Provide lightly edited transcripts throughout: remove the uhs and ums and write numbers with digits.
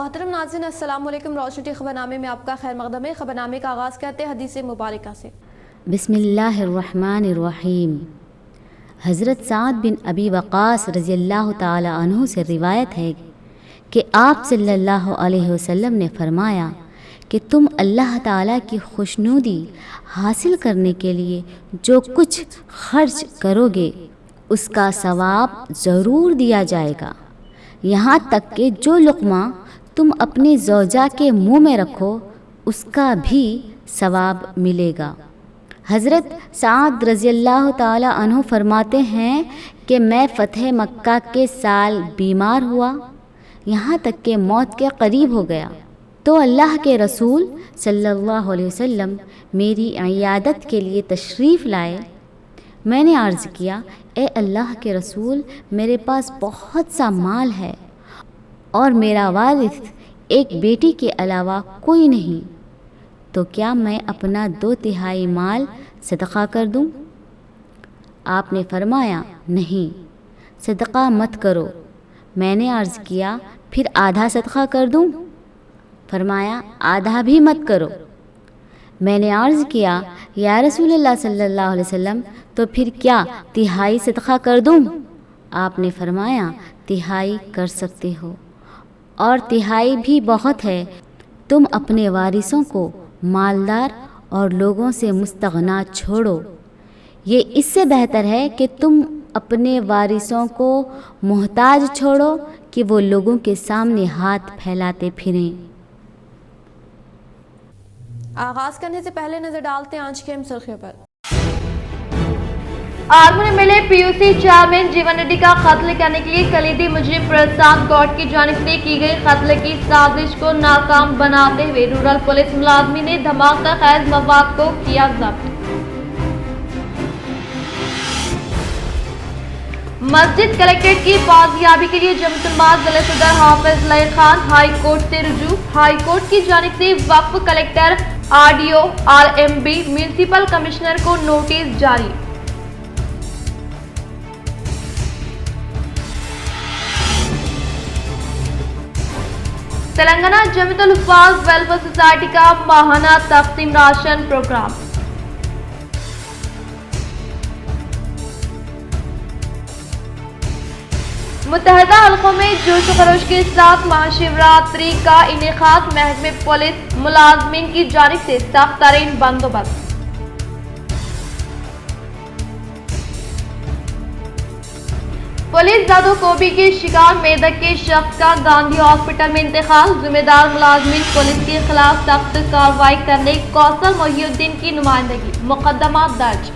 محترم ناظرین السلام علیکم۔ روشن ٹی خبرنامے میں آپ کا خیر مقدم ہے۔ خبرنامے کا آغاز کرتے ہیں حدیث مبارکہ سے۔ بسم اللہ الرحمن الرحیم۔ حضرت سعد بن ابی وقاص رضی اللہ تعالی عنہ سے روایت ہے کہ آپ صلی اللہ علیہ وسلم نے فرمایا کہ تم اللہ تعالیٰ کی خوشنودی حاصل کرنے کے لیے جو کچھ خرچ کرو گے اس کا ثواب ضرور دیا جائے گا، یہاں تک کہ جو لقمہ تم اپنی زوجہ کے منہ میں رکھو اس کا بھی ثواب ملے گا۔ حضرت سعد رضی اللہ تعالی عنہ فرماتے ہیں کہ میں فتح مکہ کے سال بیمار ہوا، یہاں تک کہ موت کے قریب ہو گیا، تو اللہ کے رسول صلی اللہ علیہ وسلم میری عیادت کے لیے تشریف لائے۔ میں نے عرض کیا، اے اللہ کے رسول، میرے پاس بہت سا مال ہے اور میرا وارث ایک بیٹی کے علاوہ کوئی نہیں، تو کیا میں اپنا 2/3 مال صدقہ کر دوں؟ آپ نے فرمایا، نہیں، صدقہ مت کرو۔ میں نے عرض کیا، پھر آدھا صدقہ کر دوں؟ فرمایا، آدھا بھی مت کرو۔ میں نے عرض کیا، یا رسول اللہ صلی اللہ علیہ وسلم، تو پھر کیا 1/3 صدقہ کر دوں؟ آپ نے فرمایا، 1/3 کر سکتے ہو، اور 1/3 بھی بہت ہے۔ تم اپنے وارثوں کو مالدار اور لوگوں سے مستغنا چھوڑو، یہ اس سے بہتر ہے کہ تم اپنے وارثوں کو محتاج چھوڑو کہ وہ لوگوں کے سامنے ہاتھ پھیلاتے پھریں۔ آغاز کرنے سے پہلے نظر ڈالتے ہیں آج کی اہم سرخیوں پر۔ آرمو نے ملے پی یو سی چیئرمین جیون ریڈی کا قتل کرنے کے لیے کلیدی مجرم پرساد گوڈ کی جانب سے کی گئی قتل کی سازش کو ناکام بناتے ہوئے رورل پولیس ملازمین نے دھماکہ خیز مواد کو کیا ضبط۔ مسجد کلیکٹریٹ کی بازیابی کے لیے جمعیت علماء ضلع صدر حافظ لئی خان ہائی کورٹ سے رجوع۔ ہائی کورٹ کی جانب سے وقف collector RDO RMB municipal commissioner کو نوٹس جاری۔ تلنگانہ جمعیت الحفاظ ویلفیئر سوسائٹی کا ماہانہ تقسیم راشن پروگرام۔ متحدہ حلقوں میں جوش و خروش کے ساتھ مہاشیوراتری کا انعقاد، محکمہ پولیس ملازمین کی جانب سے سخت ترین بندوبست۔ پولیس زدو کوبی کے شکار میدک کے شخص کا گاندھی ہاسپٹل میں انتقال، ذمہ دار ملازمین پولیس کے خلاف سخت کارروائی کرنے کوثر محی الدین کی نمائندگی، مقدمات درج۔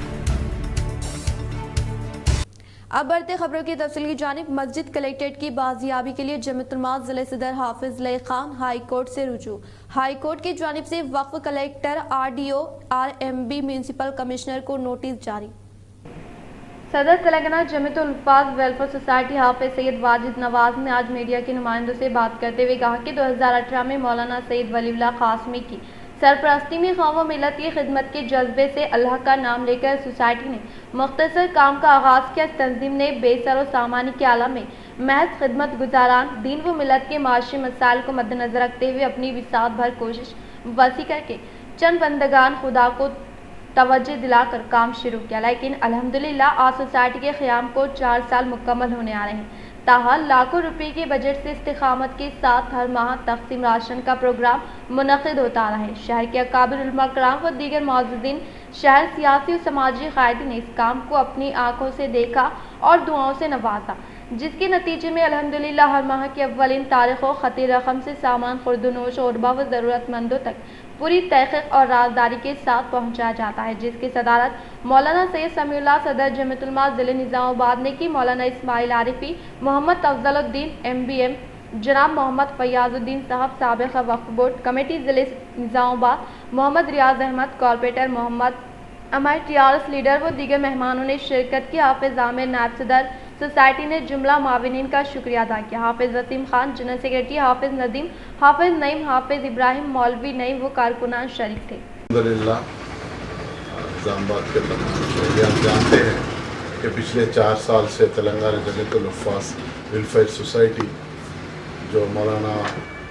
اب بڑھتے خبروں کی تفصیل کی جانب۔ مسجد کلیکٹریٹ کی بازیابی کے لیے جمعیت علماء ضلع صدر حافظ لئی خان ہائی کورٹ سے رجوع۔ ہائی کورٹ کی جانب سے وقف collector RDO RMB municipal commissioner کو نوٹس جاری۔ صدر تلنگانہ جمعیت الحفاظ ویلفیئر سوسائٹی حافظ سید واجد نواز نے آج میڈیا کے نمائندوں سے بات کرتے ہوئے کہا کہ 2018 میں مولانا سید ولی اللہ قاسمی کی سرپرستی میں قوم و ملت کی خدمت کے جذبے سے اللہ کا نام لے کر سوسائٹی نے مختصر کام کا آغاز کیا۔ تنظیم نے بے سر و سامانی کے عالم میں محض خدمت گزاران دین و ملت کے معاشی مسائل کو مد نظر رکھتے ہوئے اپنی وسعت بھر کوشش وسیع کر کے چند بندگان خدا کو توجہ دلا کر کام شروع کیا، لیکن الحمدللہ آج سوسائٹی کے قیام کو 4 سال مکمل ہونے آ رہے ہیں۔ تاحال لاکھوں روپے کے بجٹ سے استقامت کے ساتھ ہر ماہ تقسیم راشن کا پروگرام منعقد ہوتا رہا ہے۔ شہر کے اکابر علماء کرام و دیگر معززین، شہر سیاسی و سماجی قائدین نے اس کام کو اپنی آنکھوں سے دیکھا اور دعاؤں سے نوازا، جس کے نتیجے میں الحمدللہ ہر ماہ کی اولین تاریخ کو خطی رقم سے سامان خرد و نوش اور و ضرورت مندوں تک پوری تحقیق اور رازداری کے ساتھ پہنچایا جاتا ہے، جس کی صدارت مولانا سید سمیع اللہ صدر جمعیت علماء ضلع نظام آباد نے کی۔ مولانا اسماعیل عارفی، محمد افضل الدین MBM، جناب محمد فیاض الدین صاحب سابق وقف بورڈ کمیٹی ضلع نظام آباد، محمد ریاض احمد کارپوریٹر، محمد امر TRS لیڈر و دیگر مہمانوں نے شرکت کی۔ حافظ عامر نائب صدر سوسائٹی نے جملہ معاونین کا شکریہ ادا کیا۔ حافظ وسیم خان جنرل سیکرٹری، حافظ ندیم، حافظ نعیم، حافظ ابراہیم، مولوی نعیم و کارکنان شریک تھے۔ الحمدللہ نظام آباد کے شہریان جانتے ہیں کہ پچھلے 4 سال سے تلنگانہ جمعیت الحفاظ ویلفیئر سوسائٹی جو مولانا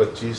25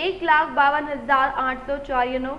1,52,894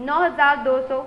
9,200,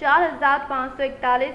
4,541,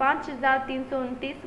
5,329,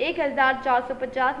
1,450,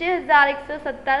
6,170,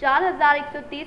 4,130।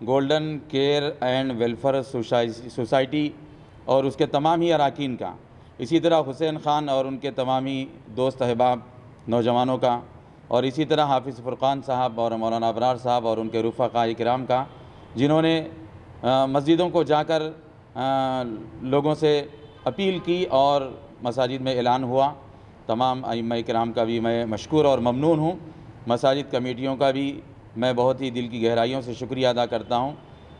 Golden care and welfare society اور اس کے تمام ہی اراکین کا، اسی طرح حسین خان اور ان کے تمام ہی دوست احباب نوجوانوں کا، اور اسی طرح حافظ فرقان صاحب اور مولانا ابرار صاحب اور ان کے رفقاء کرام کا، جنہوں نے مسجدوں کو جا کر لوگوں سے اپیل کی اور مساجد میں اعلان ہوا۔ تمام ائمہ کرام کا بھی میں مشکور اور ممنون ہوں۔ مساجد کمیٹیوں کا بھی میں بہت ہی دل کی گہرائیوں سے شکریہ ادا کرتا ہوں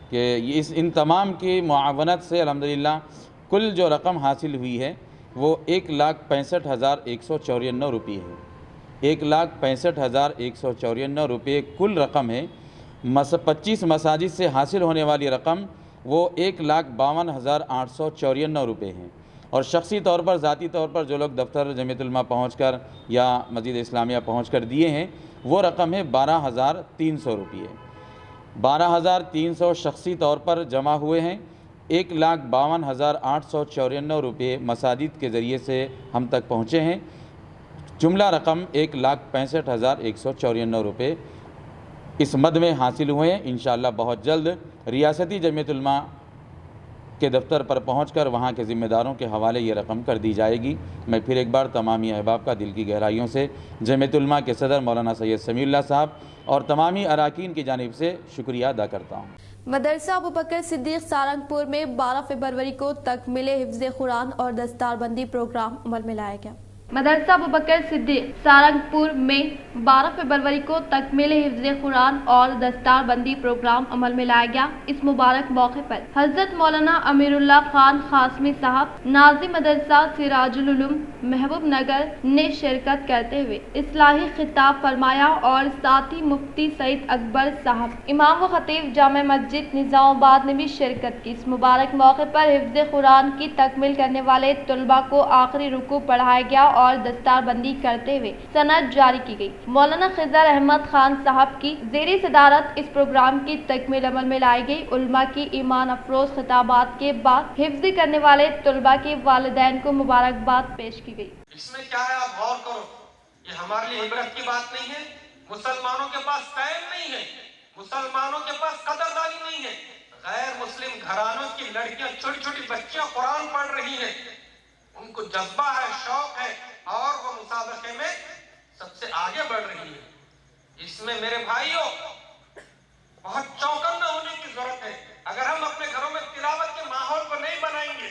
کہ ان تمام کی معاونت سے الحمدللہ کل جو رقم حاصل ہوئی ہے وہ 1,65,194 روپے ہے۔ 1,65,194 روپے کل رقم ہے۔ 25 مساجد سے حاصل ہونے والی رقم وہ 1,52,894 روپے ہیں، اور شخصی طور پر ذاتی طور پر جو لوگ دفتر جمعیت علماء پہنچ کر یا مسجد اسلامیہ پہنچ کر دیے ہیں وہ رقم ہے 12,300 روپے۔ 12,300 شخصی طور پر جمع ہوئے ہیں۔ 1,52,894 روپے مساجد کے ذریعے سے ہم تک پہنچے ہیں۔ جملہ رقم 1,65,194 روپے اس مد میں حاصل ہوئے ہیں۔ انشاءاللہ بہت جلد ریاستی جمعیت علماء کے دفتر پر پہنچ کر وہاں کے ذمہ داروں کے حوالے یہ رقم کر دی جائے گی۔ میں پھر ایک بار تمامی احباب کا دل کی گہرائیوں سے جمعیت علماء کے صدر مولانا سید سمیع اللہ صاحب اور تمامی اراکین کی جانب سے شکریہ ادا کرتا ہوں۔ مدرسہ ابوبکر صدیق سارنگپور میں 12 فروری کو تکمیل حفظ قرآن اور دستار بندی پروگرام عمل میں لایا گیا۔ مدرسہ ابوبکر صدیق سارنگپور میں 12 فروری کو تکمیل حفظ قرآن اور دستار بندی پروگرام عمل میں لایا گیا۔ اس مبارک موقع پر حضرت مولانا امیر اللہ خان قاسمی صاحب ناظم مدرسہ سراج العلوم محبوب نگر نے شرکت کرتے ہوئے اصلاحی خطاب فرمایا اور ساتھ ہی مفتی سعید اکبر صاحب امام و خطیب جامع مسجد نظام آباد نے بھی شرکت کی۔ اس مبارک موقع پر حفظ قرآن کی تکمیل کرنے والے طلباء کو آخری رکوع پڑھایا گیا اور دستار بندی کرتے ہوئے سند جاری کی گئی۔ مولانا خضر احمد خان صاحب کی زیر صدارت اس پروگرام کی تکمیل عمل میں لائی گئی۔ علماء کی ایمان افروز خطابات کے بعد حفظ کرنے والے طلباء کے والدین کو مبارکباد پیش کی گئی۔ اس میں کیا ہے آپ غور کرو، یہ ہمارے لیے عبرت کی بات نہیں ہے۔ مسلمانوں کے پاس ٹائم نہیں ہے، مسلمانوں کے پاس قدردانی نہیں ہے۔ غیر مسلم گھرانوں کی لڑکیاں چھوٹی چھوٹی بچیاں قرآن پڑھ رہی ہیں، ان کو جذبہ ہے، شوق ہے اور وہ مسابقے میں سب سے آگے بڑھ رہی ہے۔ اس میں میرے بھائیوں بہت چوکنا ہونے کی ضرورت ہے۔ اگر ہم اپنے گھروں میں تلاوت کے ماحول کو نہیں بنائیں گے،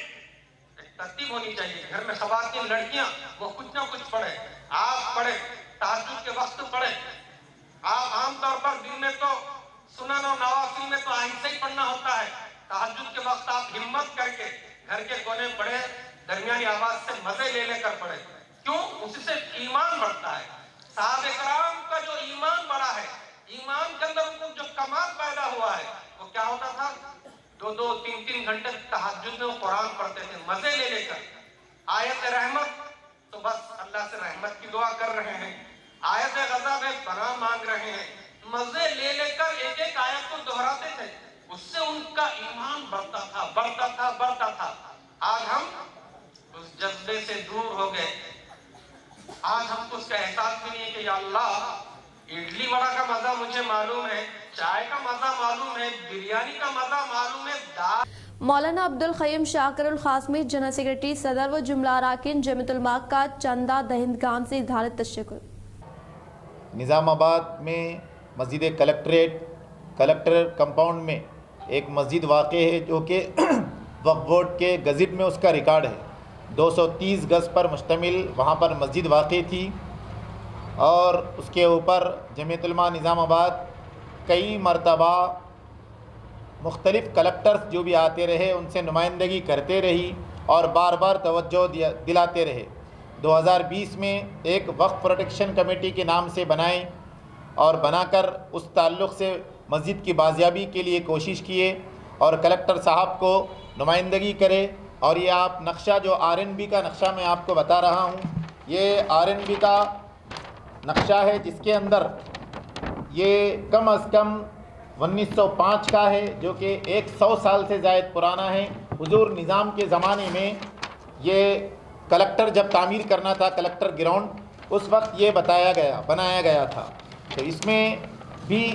ایک ترتیب ہونی چاہیے گھر میں خواتین لڑکیاں وہ کچھ نہ کچھ پڑھیں، آپ پڑھیں، تہجد کے وقت پڑھیں۔ آپ عام طور پر دن میں تو سنن اور نوافل میں تو آہستہ ہی پڑھنا ہوتا ہے، تہجد کے وقت آپ ہمت کر کے گھر کے کونے پڑھیں، درمیانی آواز سے مزے لے لے کر پڑھیں۔ کیوں؟ اس سے ایمان بڑھتا ہے۔ صحابہ کرام کا جو ایمان بڑھا ہے، ایمان کے اندر ان کو جو کمال پیدا ہوا ہے، وہ کیا ہوتا تھا؟ 2-3 گھنٹے تہجد میں وہ قرآن پڑھتے تھے مزے لے لے کر۔ آیت رحمت تو بس اللہ سے رحمت کی دعا کر رہے ہیں، آیت غضب ہے پناہ مانگ رہے ہیں، مزے لے لے کر ایک ایک آیت کو دہراتے تھے۔ اس سے ان کا ایمان بڑھتا تھا، بڑھتا تھا، بڑھتا تھا۔ آج ہم اس جذبے سے دور ہو گئے۔ آج ہم کو اس کا احساس بھی نہیں ہے کہ یا اللہ اڈلی وڑا کا مزہ مجھے معلوم ہے، چائے کا مزہ معلوم ہے، بریانی کا مزہ معلوم ہے، دال۔ مولانا عبدالقیوم شاکر القاسمی جنرل سیکرٹری صدر و جملہ اراکین جمعیت علماء کا چندہ دہندگان سے اظہار تشکر۔ نظام آباد میں مسجد کلکٹر کمپاؤنڈ میں ایک مسجد واقع ہے جو کہ وقف بورڈ کے گزٹ میں اس کا ریکارڈ ہے۔ 230 گز پر مشتمل وہاں پر مسجد واقع تھی، اور اس کے اوپر جمعیت علماء نظام آباد کئی مرتبہ مختلف کلکٹرز جو بھی آتے رہے ان سے نمائندگی کرتے رہی اور بار بار توجہ دلاتے رہے۔ 2020 میں ایک وقف پروٹیکشن کمیٹی کے نام سے بنائیں اور بنا کر اس تعلق سے مسجد کی بازیابی کے لیے کوشش کیے اور کلکٹر صاحب کو نمائندگی کرے۔ اور یہ آپ نقشہ جو RNB کا نقشہ میں آپ کو بتا رہا ہوں، یہ RNB کا نقشہ ہے جس کے اندر یہ کم از کم 1905 کا ہے، جو کہ 100 سال سے زائد پرانا ہے۔ حضور نظام کے زمانے میں یہ کلکٹر جب تعمیر کرنا تھا، کلکٹر گراؤنڈ، اس وقت یہ بنایا گیا تھا۔ تو اس میں بھی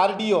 RDO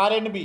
RNB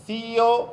CEO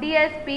DSP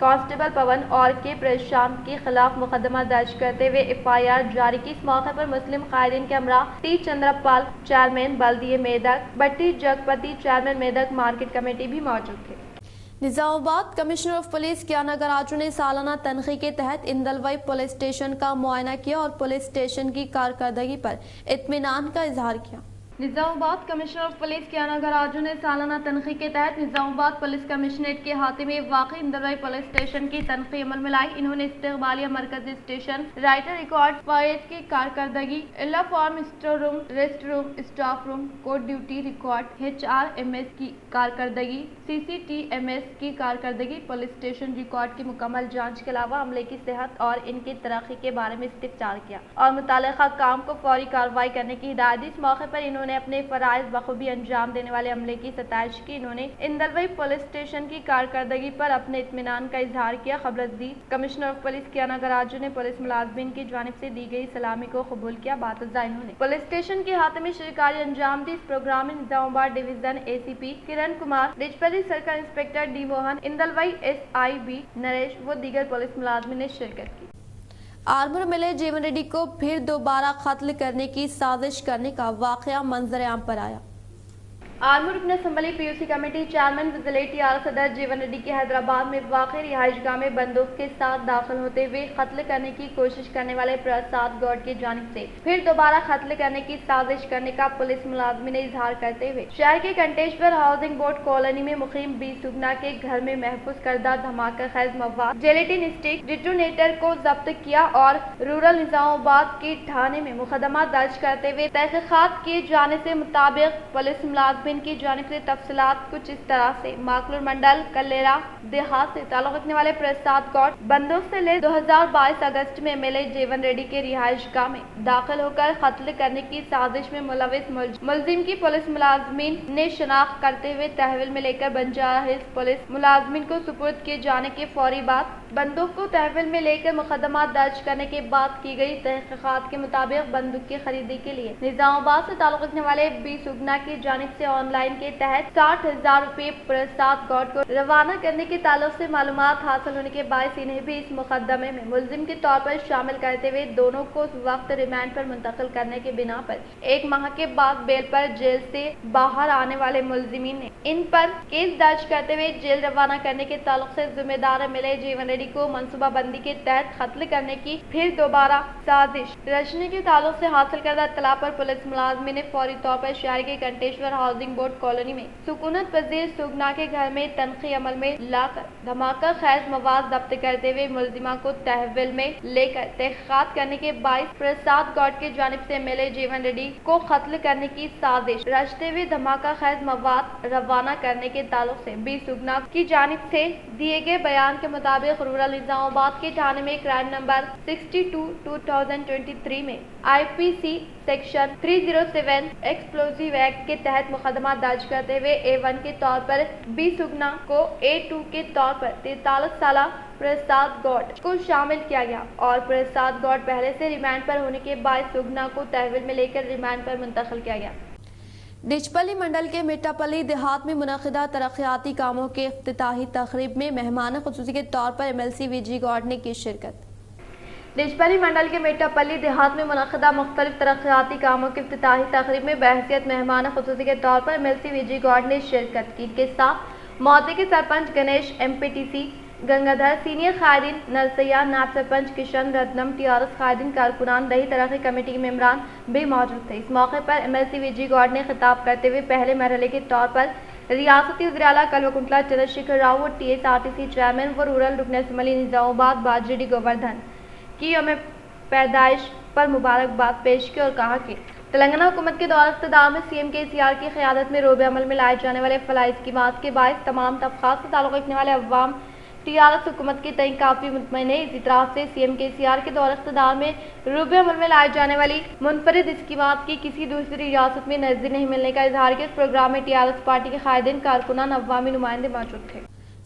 constable Pavan اور کے پرشانت کے خلاف مقدمہ درج کرتے ہوئے FIR جاری کی۔ اس موقع پر مسلم قائدین کے ہمراہ ٹی چندرا پال چیئرمین بلدیہ Medak, Batti Jagapathi chairman Medak market committee بھی موجود تھے۔ Nizamabad commissioner of police کیانا گراجو نے سالانہ تنخواہ کے تحت اندلوئی پولیس اسٹیشن کا معائنہ کیا اور پولیس اسٹیشن کی کارکردگی پر اطمینان کا اظہار کیا۔ نظام آباد کمشنر آف پولیس کیانا گراجو نے سالانہ تنخواہ کے تحت نظام آباد پولیس کمشنریٹ کے احاطے میں واقع اندلوئی پولیس اسٹیشن کی تنخواہ عمل میں لائی۔ انہوں نے استقبالیہ مرکزی اسٹیشن، رائٹر ریکارڈ فائز کی کارکردگی، الا فارم، store room, rest room, staff room, court duty record, HRMS کی کارکردگی، CCTMS کی کارکردگی، پولیس اسٹیشن ریکارڈ کی مکمل جانچ کے علاوہ عملے کی صحت اور ان کی ترقی کے بارے میں استفسار کیا اور متعلقہ کام کو فوری کارروائی کرنے کی ہدایت دی۔ اس موقع پر انہوں نے اپنے فرائض بخوبی انجام دینے والے عملے کی ستائش کی۔ انہوں نے اندلوئی پولیس اسٹیشن کی کارکردگی پر اپنے اطمینان کا اظہار کیا۔ خبر ازدید کمشنر آف پولیس کیانا گراجو نے پولیس ملازمین کی جانب سے دی گئی سلامی کو قبول کیا۔ بات ازاں انہوں نے پولیس اسٹیشن کے احاطے میں شرکاری انجام دی۔ اس پروگرام میں نظام آباد division ACP Kiran Kumar, Dichpally circle inspector D Mohan, Indalwai SIB Naresh و دیگر پولیس ملازمین نے شرکت کی۔ آرمور ملے جیون ریڈی کو پھر دوبارہ قتل کرنے کی سازش کرنے کا واقعہ منظر عام پر آیا۔ آرمور رکن اسمبلی PUC کمیٹی چیئرمین وزلیٹی آر صدر جیون ریڈی کی حیدرآباد میں واقع رہائش گاہ میں بندوق کے ساتھ داخل ہوتے ہوئے قتل کرنے کی کوشش کرنے والے پرساد گوڈ کی جانب سے پھر دوبارہ قتل کرنے کی سازش کرنے کا پولیس ملازمین نے اظہار کرتے ہوئے شہر کے کنٹیشور ہاؤسنگ بورڈ کالونی میں مقیم بی سگنا کے گھر میں محفوظ کردہ دھماکہ خیز مواد جیلیٹن اسٹک ڈیٹونیٹر کو ضبط کیا اور رورل نظام آباد کے تھانے میں مقدمہ درج کرتے ہوئے تحقیقات کیے جانے سے مطابق پولیس ملازمین کی جانب سے تفصیلات کچھ اس طرح سے: ماکلور منڈل کلیرا دیہات سے تعلق رکھنے والے پرساد گوڈ بندوق سے لے 2022 اگست میں MLA جیون ریڈی کے رہائش گاہ میں داخل ہو کر قتل کرنے کی سازش میں ملوث ملزم کی پولیس ملازمین نے شناخت کرتے ہوئے تحویل میں لے کر بنجارہ ہلز پولیس ملازمین کو سپرد کیے جانے کے فوری بعد بندوق کو تحویل میں لے کر مقدمات درج کرنے کے بعد کی گئی تحقیقات کے مطابق بندوق کی خریدی کے لیے نظام آباد سے تعلق رکھنے والے بی سگنا کی جانب سے آن لائن کے تحت 60,000 روپے پرساد گوڈ کو روانہ کرنے کے تعلق سے معلومات حاصل ہونے کے باعث انہیں بھی اس مقدمے میں ملزم کے طور پر شامل کرتے ہوئے دونوں کو اس وقت ریمانڈ پر منتقل کرنے کے بنا پر 1 ماہ کے بعد بیل پر جیل سے باہر آنے والے ملزمین نے ان پر کیس درج کرتے ہوئے جیل روانہ کرنے کے تعلق سے ذمہ دار MLA جیون ریڈی کو منصوبہ بندی کے تحت قتل کرنے کی پھر دوبارہ سازش رچنے کے تعلق سے حاصل کردہ اطلاع پر پولیس ملازمین نے فوری طور پر شہر کے کنٹیشور ہاؤسنگ بورڈ کالونی میں سکونت پذیر سگنا کے گھر میں تنخواہ عمل میں لا کر دھماکہ خیز مواد ضبط کرتے ہوئے ملزمہ کو تحویل میں لے کر تحقیقات کرنے کے باعث پرساد گوڈ کی جانب سے MLA جیون ریڈی کو قتل کرنے کی سازش رچتے ہوئے دھماکہ خیز مواد روانہ کرنے کے تعلق سے بی سگنا کی جانب سے دیے گئے بیان کے مطابق رورل نظام آباد کے تھانے میں کرائم نمبر 62/2023 میں IPC سیکشن 307 ایکسپلوزیو ایکٹ کے تحت مقدمہ درج کرتے ہوئے A1 کے طور پر بی سگنا کو A2 کے طور پر 43 سالہ پرساد گوڈ کو شامل کیا گیا اور پرساد گوڈ پہلے سے ریمانڈ پر ہونے کے باعث سگنا کو تحویل میں لے کر ریمانڈ پر منتقل کیا گیا۔ ڈچپلی منڈل کے میٹاپلی دیہات میں منعقدہ ترقیاتی کاموں کے افتتاحی تقریب میں مہمان خصوصی کے طور پر MLC VG گوڈ نے کی شرکت۔ ڈچپلی منڈل کے میٹاپلی دیہات میں منعقدہ مختلف ترقیاتی کاموں کی افتتاحی تقریب میں بحیثیت مہمان خصوصی کے طور پر MLC VG گوڈ نے شرکت کی۔ ان کے ساتھ موضع کے سرپنچ گنیش MPTC گنگادھر، سینئر قائدین نرسیا، نائب سرپنچ کشن رتنم، TRS قائدین، کارکنان، دیہی ترقی کمیٹی کے ممبران بھی موجود تھے۔ اس موقع پر MLC VG گوڈ نے خطاب کرتے ہوئے پہلے مرحلے کے طور پر ریاستی وزیر اعلیٰ کلوکنٹلا چندر شیکھر راؤ اور TSRTC چیئرمین و رورل رکن اسمبلی نظام آباد باجری ڈی گوردھن کی یوم پیدائش پر مبارکباد پیش کی اور کہا کہ تلنگانہ حکومت کے دور اقتدار میں CM KCR کی قیادت میں روب عمل میں لائے جانے والے فلاحی اسکیمات کے باعث تمام طبقات سے تعلق رکھنے والے عوام TRS حکومت کے تئیں کافی مطمئن ہے۔ اسی طرح سے CM KCR کے دور اقتدار میں روب عمل میں لائے جانے والی منفرد اسکیمات کی کسی دوسری ریاست میں نظیر نہیں ملنے کا اظہار کیا۔ اس پروگرام میں TRS پارٹی کے قائدین، کارکنان، عوامی نمائندے موجود تھے۔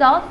100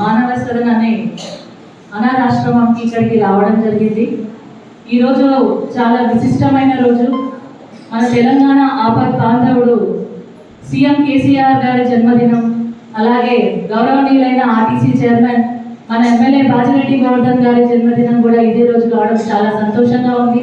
మానవ సదన్ అనే అనాథాశ్రమంకి ఇక్కడికి రావడం జరిగింది। ఈ రోజు చాలా విశిష్టమైన రోజు। మన తెలంగాణ ఆపత్ బాంధవుడు సీఎం కేసీఆర్ గారి జన్మదినం, అలాగే గౌరవనీయులైన ఆర్టీసీ చైర్మన్ మన ఎమ్మెల్యే బాజిరెడ్డి గోవర్ధన్ గారి జన్మదినం కూడా ఇదే రోజు కావడం చాలా సంతోషంగా ఉంది।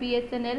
BSNL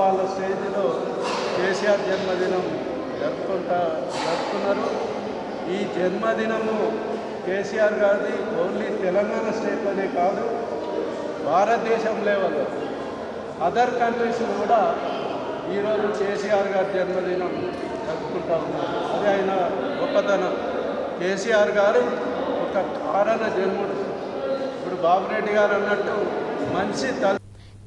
వాళ్ళ స్టేజ్లో కేసీఆర్ జన్మదినం జరుపుకున్నారు। ఈ జన్మదినము కేసీఆర్ గారిది ఓన్లీ తెలంగాణ స్టేట్లోనే కాదు, భారతదేశం లెవెల్లో అదర్ కంట్రీస్ కూడా ఈరోజు కేసీఆర్ గారి జన్మదినం జరుపుకుంటా ఉన్నారు। అది ఆయన గొప్పతనం। కేసీఆర్ గారు ఒక కారణ జన్ముడు। ఇప్పుడు బాబురెడ్డి గారు అన్నట్టు మంచి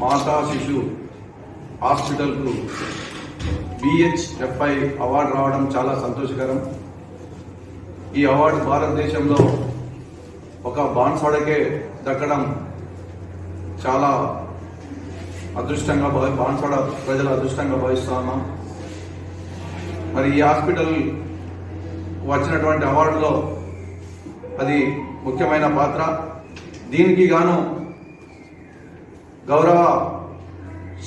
మాతా శిశు హాస్పిటల్కు BHFI అవార్డు రావడం చాలా సంతోషకరం। ఈ అవార్డు భారతదేశంలో ఒక బాన్స్వాడకే దక్కడం చాలా అదృష్టంగా బాన్స్వాడ ప్రజల అదృష్టంగా భావిస్తున్నాం। మరి ఈ హాస్పిటల్ వచ్చినటువంటి అవార్డులో అది ముఖ్యమైన పాత్ర। దీనికి గాను గౌరవ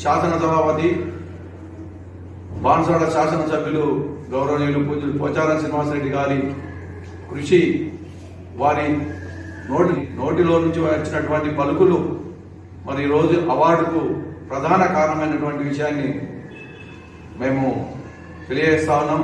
శాసన సభాపతి బాన్స్వాడ శాసనసభ్యులు గౌరవనీయులు పూజ్యులు పోచారం శ్రీనివాసరెడ్డి గారి కృషి, వారి నోటిలో నుంచి వచ్చినటువంటి పలుకులు మరి రోజు అవార్డుకు ప్రధాన కారణమైనటువంటి విషయాన్ని మేము తెలియజేస్తా ఉన్నాం।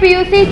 PUC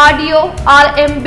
RDO RMB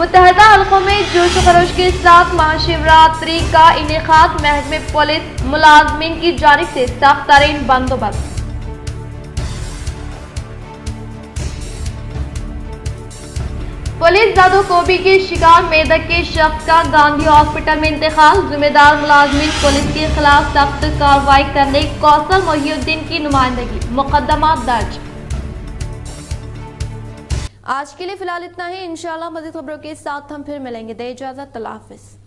متحدہ حلقوں میں جوش و خروش کے ساتھ مہاشیوراتری کا انعقاد، محکمہ پولیس ملازمین کی جانب سے سخت ترین بندوبست۔ پولیس زد و کوبی کے شکار میدک کے شخص کا گاندھی ہاسپٹل میں انتقال، ذمہ دار ملازمین پولیس کے خلاف سخت کارروائی کرنے، کوثر محی الدین کی نمائندگی، مقدمات درج۔ آج کے لیے فی الحال اتنا ہی، انشاءاللہ مزید خبروں کے ساتھ ہم پھر ملیں گے۔ دے اجازت، اللہ حافظ۔